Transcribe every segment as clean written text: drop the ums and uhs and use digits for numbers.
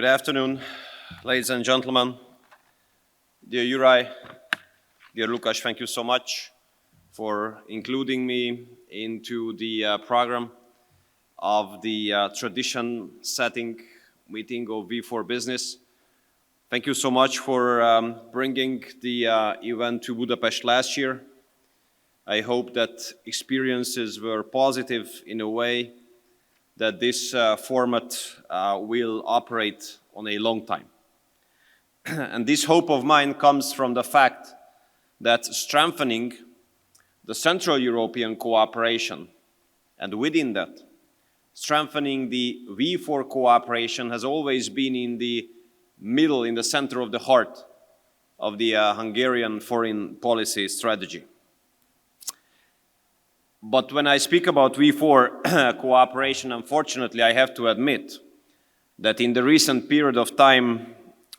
afternoon, ladies and gentlemen. Dear Juraj, dear Lukáš, thank you so much for including me into the program of the tradition-setting meeting of V4 Business. Thank you so much for bringing the event to Budapest last year. I hope that experiences were positive in a way that this format will operate on a long time. And this hope of mine comes from the fact that strengthening the Central European cooperation, and within that, strengthening the V4 cooperation has always been in the middle, in the center of the heart of the Hungarian foreign policy strategy. But when I speak about V4 cooperation, unfortunately, I have to admit that in the recent period of time,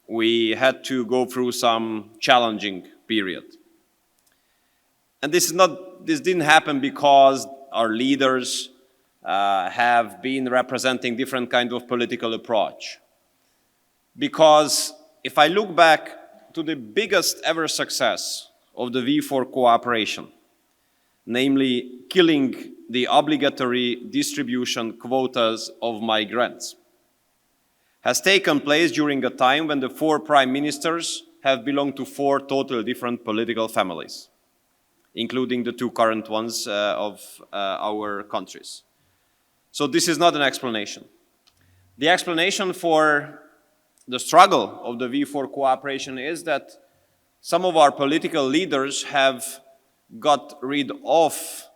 we had to go through some challenging period. And this didn't happen because our leaders have been representing different kind of political approach. Because if I look back to the biggest ever success of the V4 cooperation, namely killing the obligatory distribution quotas of migrants, has taken place during a time when the 4 prime ministers have belonged to 4 totally different political families, including the 2 current ones of our countries. So this is not an explanation. The explanation for the struggle of the V4 cooperation is that some of our political leaders have got rid of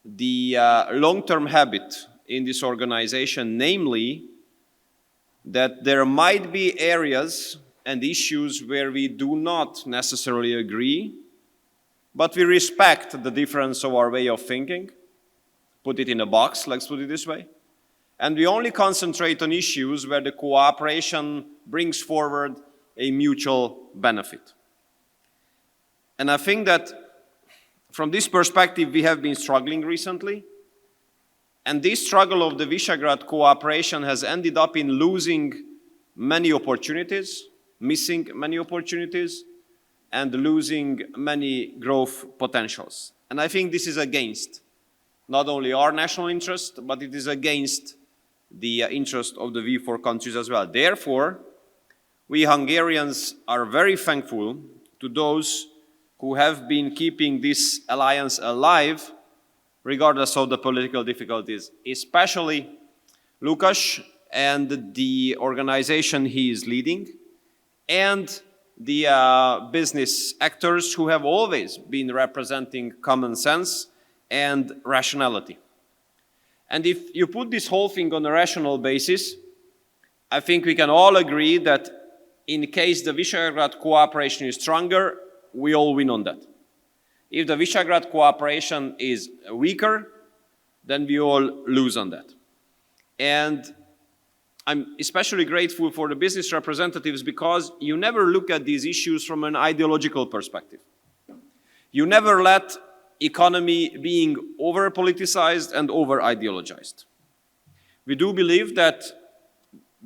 the long-term habit in this organization, namely that there might be areas and issues where we do not necessarily agree, but we respect the difference of our way of thinking, put it in a box, let's put it this way, and we only concentrate on issues where the cooperation brings forward a mutual benefit. And I think that from this perspective, we have been struggling recently. And this struggle of the Visegrad cooperation has ended up in losing many opportunities, missing many opportunities, and losing many growth potentials. And I think this is against not only our national interest, but it is against the interest of the V4 countries as well. Therefore, we Hungarians are very thankful to those who have been keeping this alliance alive, regardless of the political difficulties, especially Lukáš and the organization he is leading, and the business actors who have always been representing common sense and rationality. And if you put this whole thing on a rational basis, I think we can all agree that in case the Visegrad cooperation is stronger, we all win on that. If the Visegrad cooperation is weaker, then we all lose on that. And I'm especially grateful for the business representatives because you never look at these issues from an ideological perspective. You never let economy being over-politicized and over-ideologized. We do believe that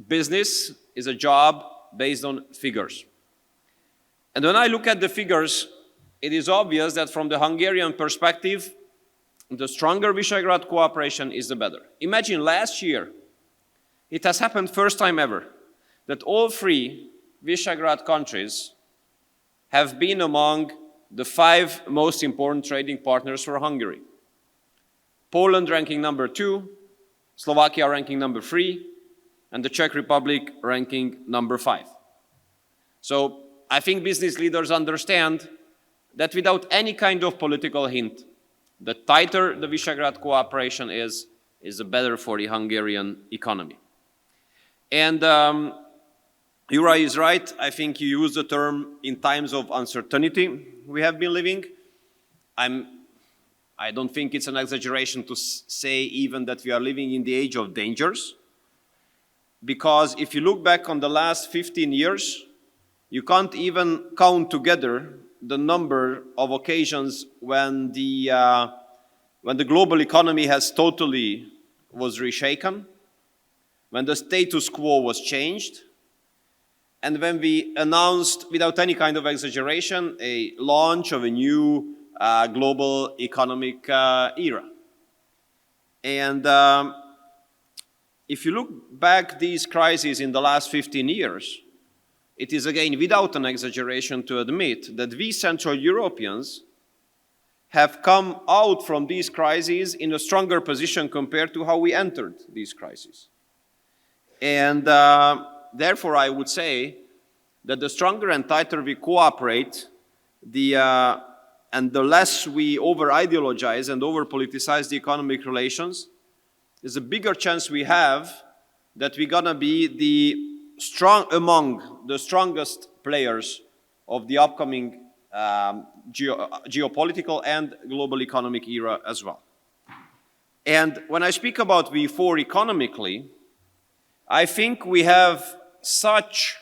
business is a job based on figures. And when I look at the figures, it is obvious that from the Hungarian perspective, the stronger Visegrad cooperation is the better. Imagine last year, it has happened first time ever, that all 3 Visegrad countries have been among the 5 most important trading partners for Hungary. Poland ranking number 2, Slovakia ranking number 3, and the Czech Republic ranking number 5. So I think business leaders understand that without any kind of political hint, the tighter the Visegrad cooperation is the better for the Hungarian economy. And Juraj is right. I think you use the term in times of uncertainty we have been living. I don't think it's an exaggeration to say even that we are living in the age of dangers. Because if you look back on the last 15 years, you can't even count together the number of occasions when the global economy has totally was reshaken, when the status quo was changed, and when we announced, without any kind of exaggeration, a launch of a new global economic era. And if you look back these crises in the last 15 years, it is again without an exaggeration to admit that we Central Europeans have come out from these crises in a stronger position compared to how we entered these crises. And therefore, I would say that the stronger and tighter we cooperate, and the less we over-ideologize and over-politicize the economic relations, there's a bigger chance we have that we're gonna be among the strongest players of the upcoming geopolitical and global economic era as well. And when I speak about V4 economically, I think we have such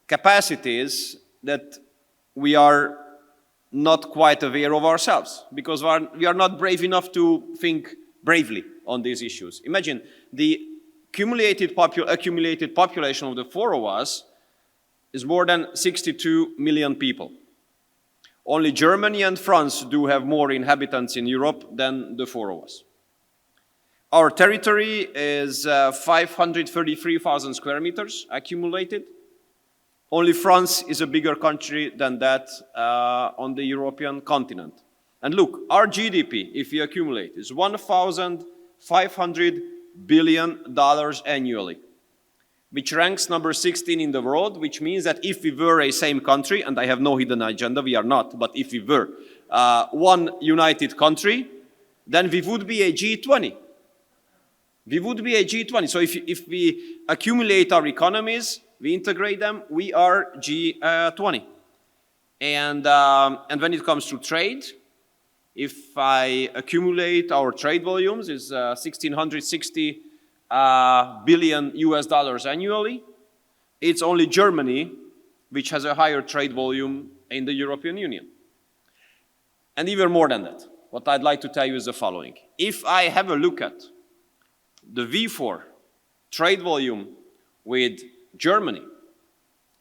capacities that we are not quite aware of ourselves, because we are not brave enough to think bravely on these issues. Imagine the accumulated population of the four of us is more than 62 million people. Only Germany and France do have more inhabitants in Europe than the four of us. Our territory is 533,000 square meters accumulated. Only France is a bigger country than that on the European continent. And look, our GDP, if we accumulate, is $1,500 billion annually, which ranks number 16 in the world, which means that if we were a same country, and I have no hidden agenda, we are not, but if we were one united country, then we would be a G20. We would be a G20. So if we accumulate our economies, we integrate them, we are G20. And when it comes to trade, if I accumulate our trade volumes, is $1,660 billion US dollars annually. It's only Germany which has a higher trade volume in the European Union. And even more than that, what I'd like to tell you is the following. If I have a look at the V4 trade volume with Germany,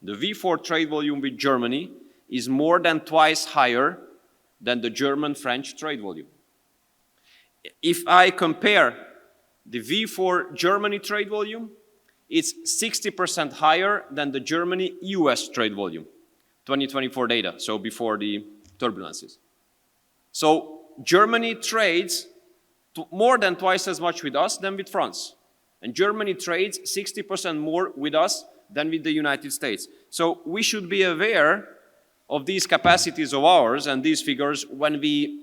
the V4 trade volume with Germany is more than twice higher than the German-French trade volume. If I compare the V4 Germany trade volume, it's 60% higher than the Germany-US trade volume, 2024 data, so before the turbulences. So Germany trades more than twice as much with us than with France. And Germany trades 60% more with us than with the United States. So we should be aware of these capacities of ours and these figures when we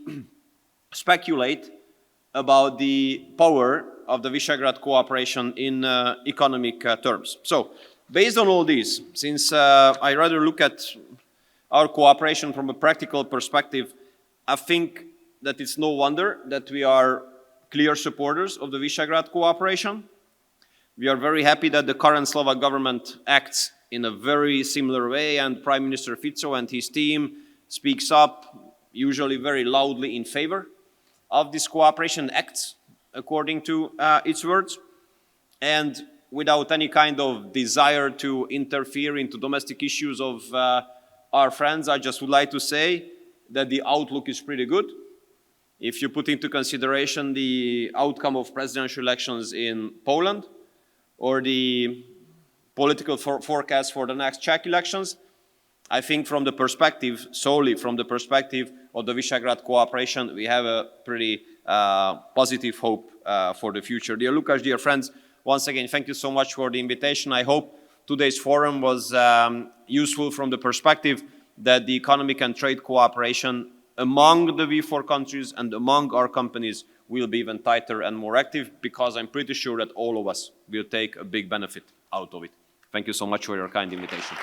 speculate about the power of the Visegrad cooperation in economic terms. So, based on all these, since I rather look at our cooperation from a practical perspective, I think that it's no wonder that we are clear supporters of the Visegrad cooperation. We are very happy that the current Slovak government acts in a very similar way, and Prime Minister Fico and his team speaks up, usually very loudly in favor of this cooperation, acts according to its words, and without any kind of desire to interfere into domestic issues of our friends, I just would like to say that the outlook is pretty good. If you put into consideration the outcome of presidential elections in Poland, or the political forecast for the next Czech elections, I think from the perspective, solely from the perspective of the Visegrad cooperation, we have a pretty positive hope for the future. Dear Lukáš, dear friends, once again, thank you so much for the invitation. I hope today's forum was useful from the perspective that the economic and trade cooperation among the V4 countries and among our companies will be even tighter and more active, because I'm pretty sure that all of us will take a big benefit out of it. Thank you so much for your kind invitation.